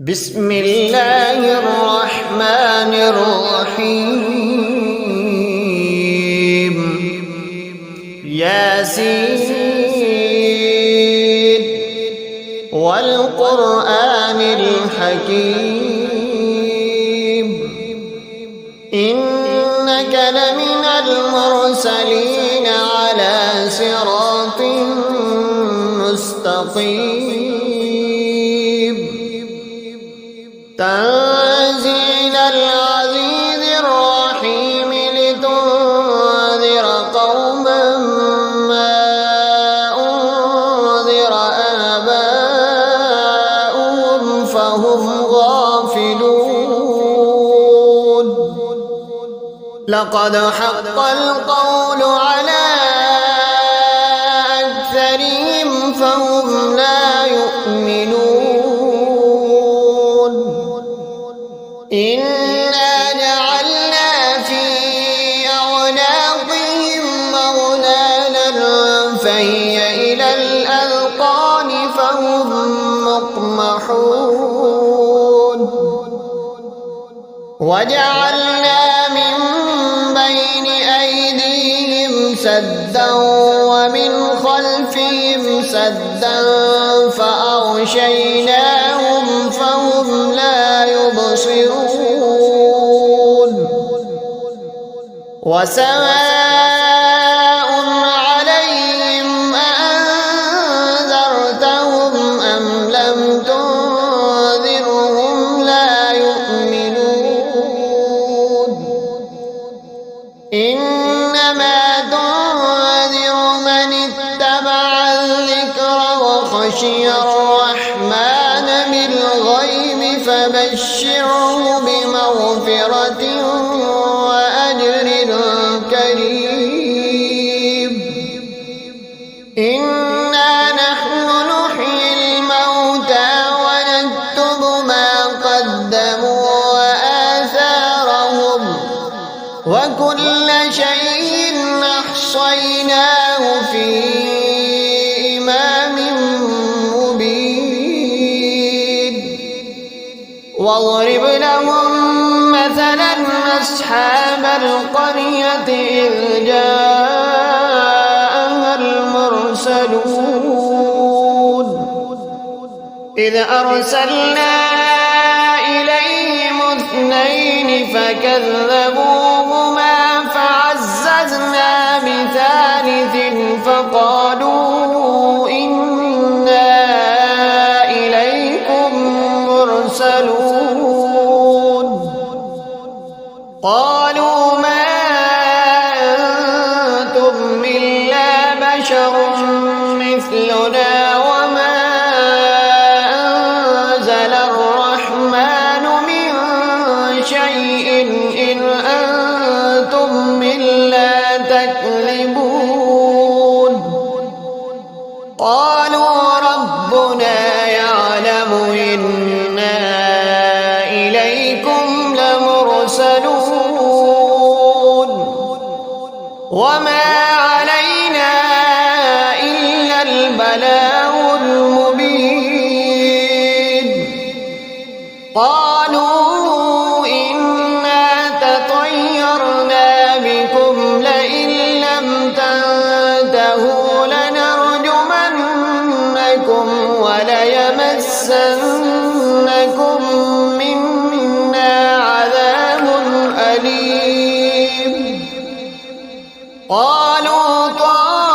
بسم الله الرحمن الرحيم. ياسين والقرآن الحكيم إنك لمن المرسلين على صراط مستقيم تنزيل العزيز الرحيم لتنذر قوما ما أنذر آباؤهم فهم غافلون لقد حق القول على أكثرهم فهم لا يؤمنون إنا جعلنا في أعناقهم أغلالا فهي إلى الأذقان فهم مقمحون وجعلنا من بين أيديهم سدا ومن خلفهم سدا فأغشيناهم فهم لا يبصرون وسواء عليهم أأنذرتهم أم لم تنذرهم لا يؤمنون إنما تنذر من اتبع الذكر وخشي الرحمن بالغيب فبشره بمغفرة وأجر كريم إنا نحن نحيي الموتى ونكتب ما قدموا وآثارهم وكل شيء أحصيناه في إمام مبين واضرب لهم مثلا أصحاب القرية إذ جاءها المرسلون إذ أرسلنا إليهم اثنين فكذبوهما فعززنا بثالث فقالوا إنا إليكم مرسلون قالوا ما أنتم إلا بشر مثلنا وما أنزل الرحمن من شيء إن أنتم إلا تكذبون قالوا ربنا يعلم إنا إليكم لمرسلون وما علينا إلا البلاغ المبين قالوا إنا تطيرنا بكم لئن لم تنتهوا لنرجمنكم وليمسنكم منا عذاب أليم قالوا طائركم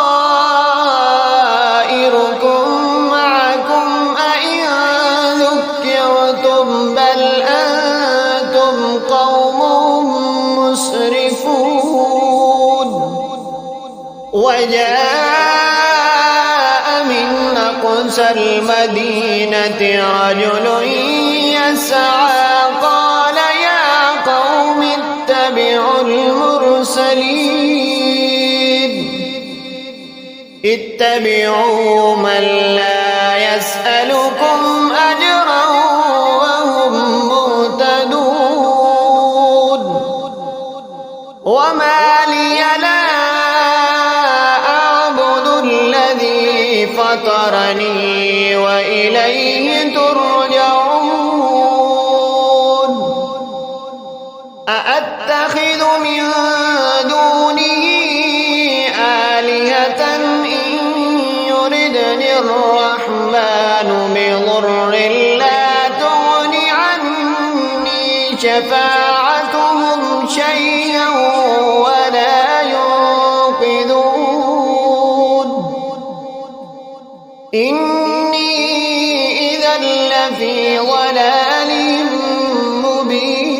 معكم أئن ذكرتم بل أنتم قوم مسرفون وجاء من أقصى المدينة رجل يسعى قال يا قوم اتبعوا المرسلين اتبعوا من لا يسألكم أجرا وهم مهتدون وما لي لا أعبد الذي فطرني وإليه ترجعون بضر لا تغن عني شفاعتهم شيئا ولا ينقذون إني إذا لفي ضلال مبين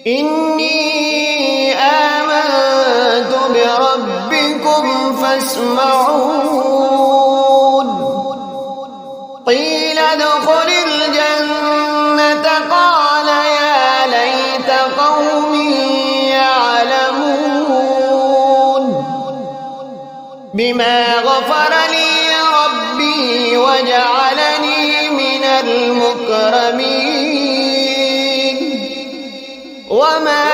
إني آمنت بربكم فاسمعون قيل ادخل الجنة قال يا ليت قومي يعلمون بما غفر لي ربي وجعلني من المكرمين وما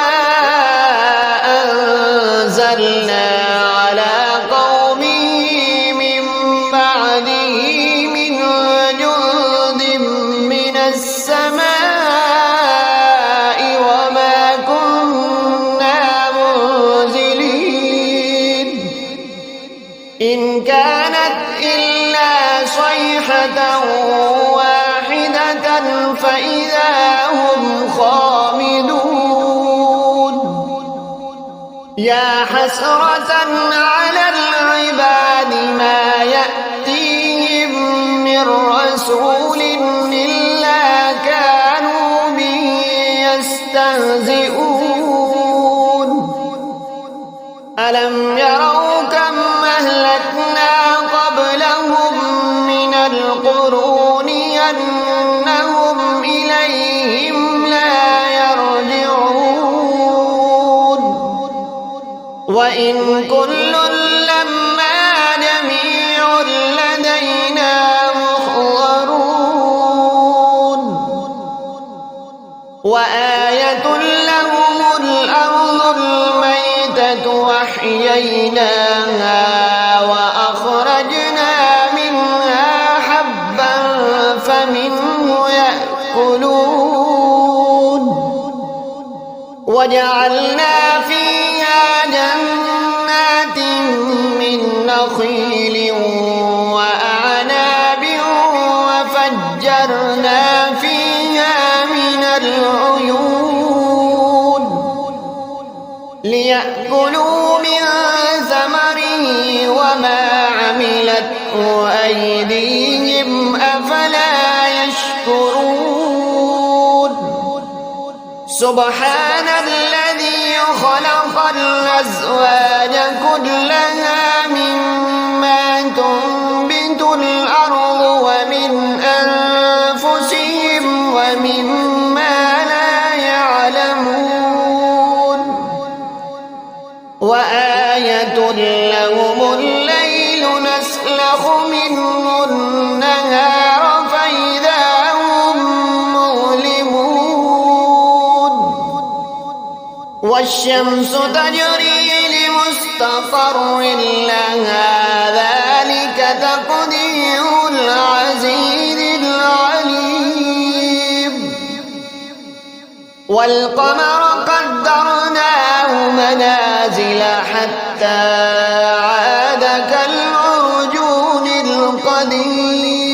أنزلنا على قومه من بعده من جند من السماء وما كنا منزلين إن كانت إلا صيحة واحدة فإذا هم خامدون يا حسرة على العباد ما يأتيهم من رسول إلا كانوا به يستهزئون ألم يروا كم أهلكنا قبلهم من القرون أنهم إليهم لا يرجعون وإن كل لما جميع لدينا محضرون وآية لهم الأرض الميتة وأحييناها وأخرجنا منها حبا فمنه يأكلون وجعلنا فيها جنات من نخيل وأعناب وفجرنا فيها من العيون ليأكلوا من ثمره وما عملته أيديهم أفلا يشكرون سبحان الذي خلق الأزواج كلها مما تنبت الأرض ومن أنفسهم ومما لا يعلمون وآية لهم الليل نسلخ منه النهار فإذا هم مظلمون والشمس تجري لمستقر لها ذلك تقدير العزيز العليم والقمر قدرناه منازل حتى عاد كالعرجون القديم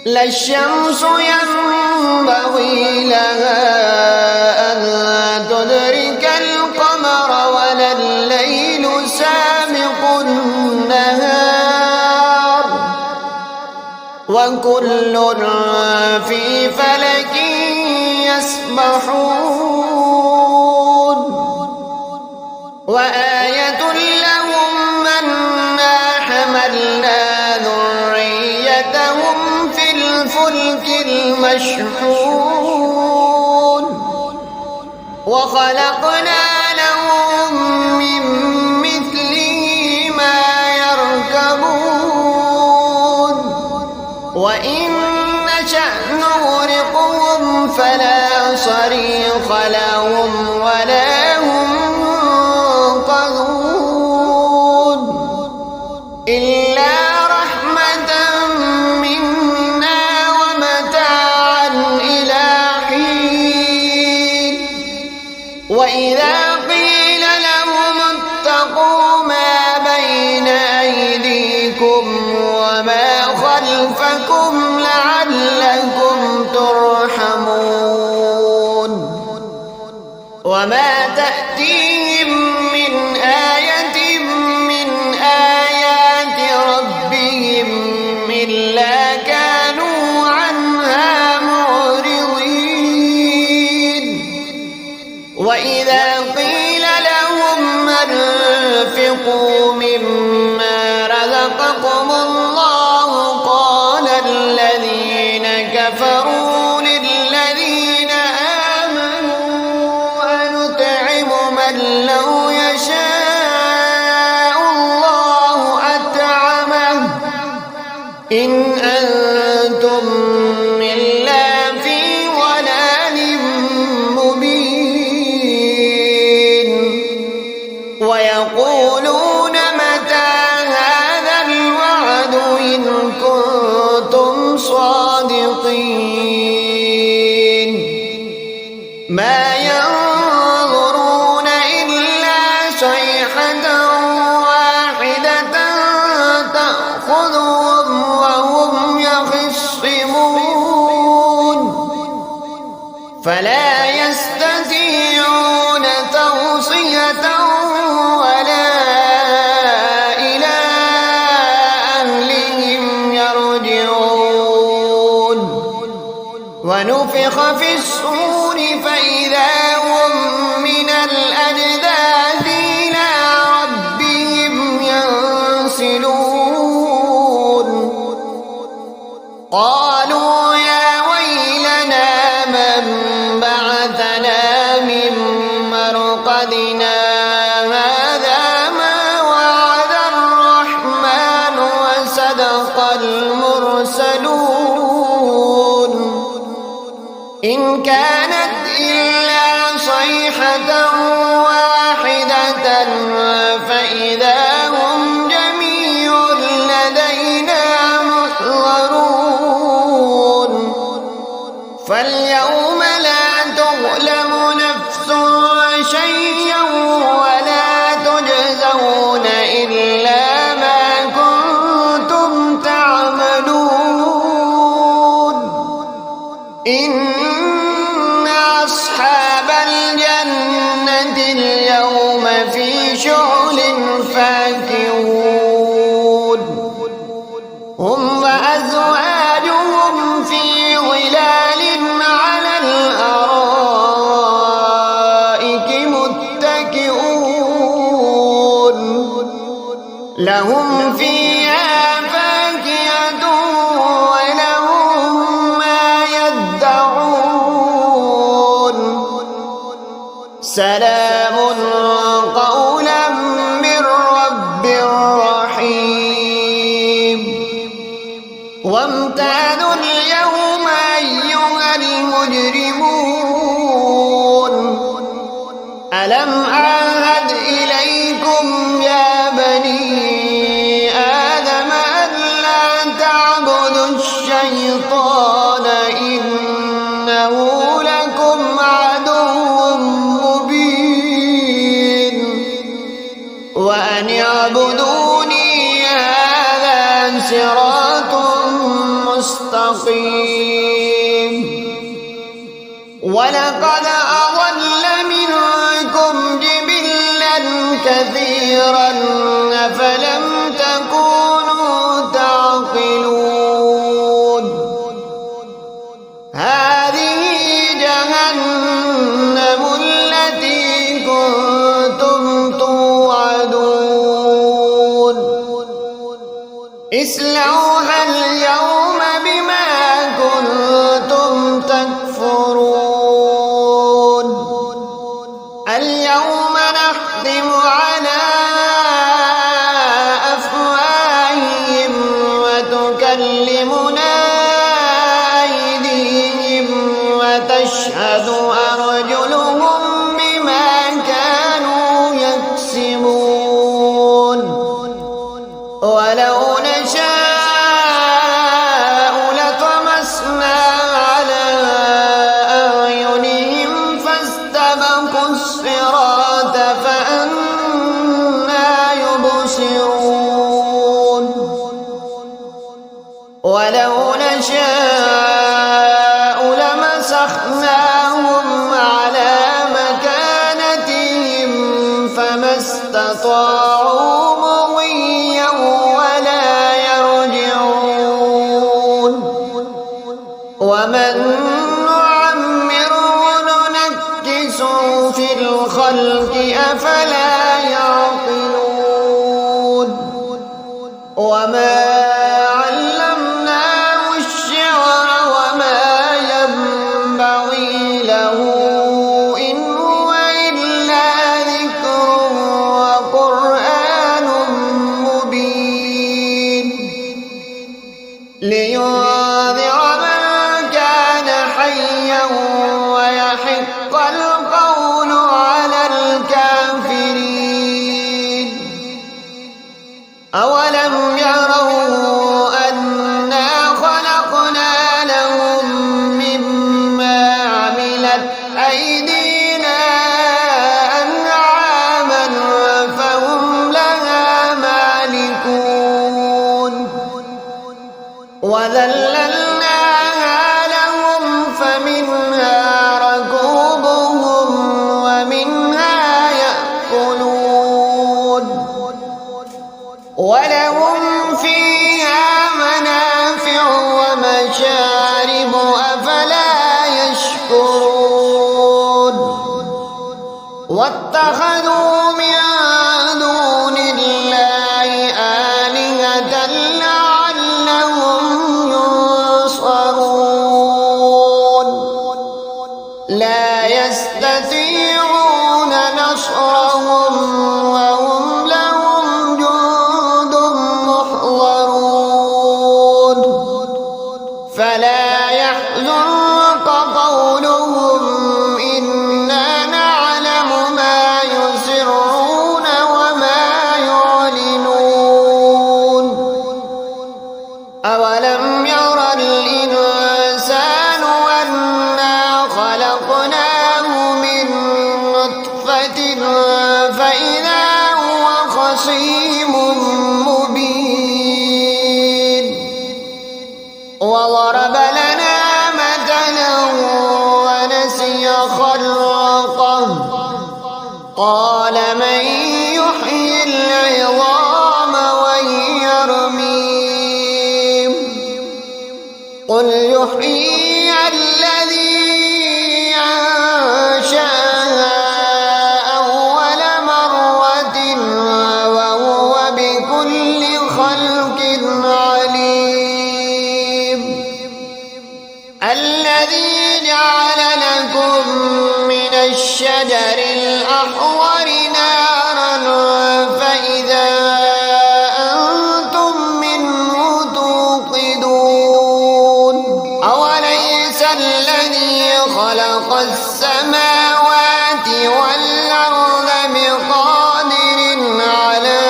لا الشمس ينبغي لها أن تدرك القمر ولا الليل سابق النهار وكل في فلك يسبحون وآية لهم أنا حملنا ذريتهم في الفلك المشحون وخلقنا لهم من مثله ما يركبون وإن نشأ نغرقهم فلا صريخ لهم ولا هم ينقذون إلا رحمة منا ومتاعا إلى حين وإذا قيل لهم اتقوا ما بين أيديهم إن أنتم إلا في ضلال مبين ويقولون متى هذا الوعد إن كنتم صادقين ما ينظرون إلا صيحة واحدة تأخذهم وهم يخصمون فلا يستطيعون توصية ولا إلى أهلهم يرجعون ونفخ في الصور فإذا هم من الأجداث إلى ربهم ينسلون قالوا يا ويلنا من بعثنا من مرقدنا هذا ما وعد الرحمن وصدق المرسلون إن كانت إلا صيحة واحدة فإذا هم جميع لدينا محضرون فاليوم لا تظلم نفس شيئا ولا تجزون إلا ما كنتم تعملون إن أصحاب الجنة اليوم في شغل فاكهون هم وأزواجهم في ظلال على الأرائك متكئون لهم فيها فاكهة ولهم ما يدعون سلام قولا من رب رحيم وامتازوا اليوم أيها المجرمون ألم أعهد إليكم يا بني آدم ألا تعبدوا الشيطان إنه لكم عدو مبين وأن اعبدوني هذا صراط مستقيم ولقد أضل منكم جبلا كثيرا أفلم تكونوا تعقلون هذه جهنم التي كنتم توعدون اصلوها اليوم بما كنتم تكفرون اليوم نختم على أفواههم وتكلمنا أيديهم وتشهد أرجلهم بما كانوا يكسبون ولو نشاء لطمسنا على أعينهم فاستبقوا الصراط فأنى يبصرون ولو نشاء لمسخناهم على مكانتهم فما استطاعوا مضيا ولا يرجعون ومن نعمره ننكسه في الخلق أفلا يعقلون وما علمناه الشعر وما ينبغي له إن هو إلا ذكر وقرآن مبين لينذر من كان حيا ويحق القول على الكافرين. أولم يروا أنا خلقنا لهم مما عملت أيدينا أنعاما فهم لها مالكون وذللناها لهم فمنها ركوبهم ومنها يأكلون ولهم فيها منافع ومشارب أفلا يشكرون. واتخذوا من دون الله آلهة لعلهم ينصرون. لا يستطيعون نصرهم وهم لهم جند محضرون. فلا يحزنك قولهم إنا نعلم ما يسرون وما يعلنون. أولم ير الإنسان أنا خلقناه من نطفة فإذا هو خصيم مبين. وضرب لنا مثلا ونسي خلقه قال من يحيي العظام وهي رميم. قل يحييها الذي أنشأها أول مرة وهو بكل خلق عليم. الذي جعل لكم من الشجر الأحمر نارا فإذا أنتم منه توقدون. أوليس الذي خلق السماوات والأرض بقادر على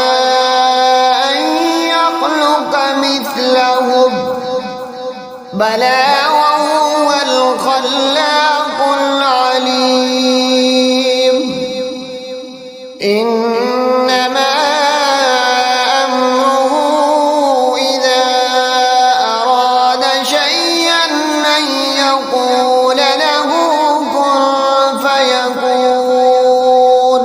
أن يخلق مثلهم؟ بلى وهو الخلاق العليم. إنما أمره إذا أراد شيئا أن يقول له كن فيكون.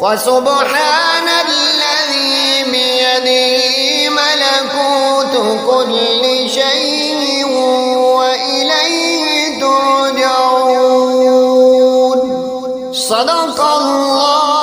فسبحان الذي بيده ملكوت كل شيء وإليه ترجعون. صدق الله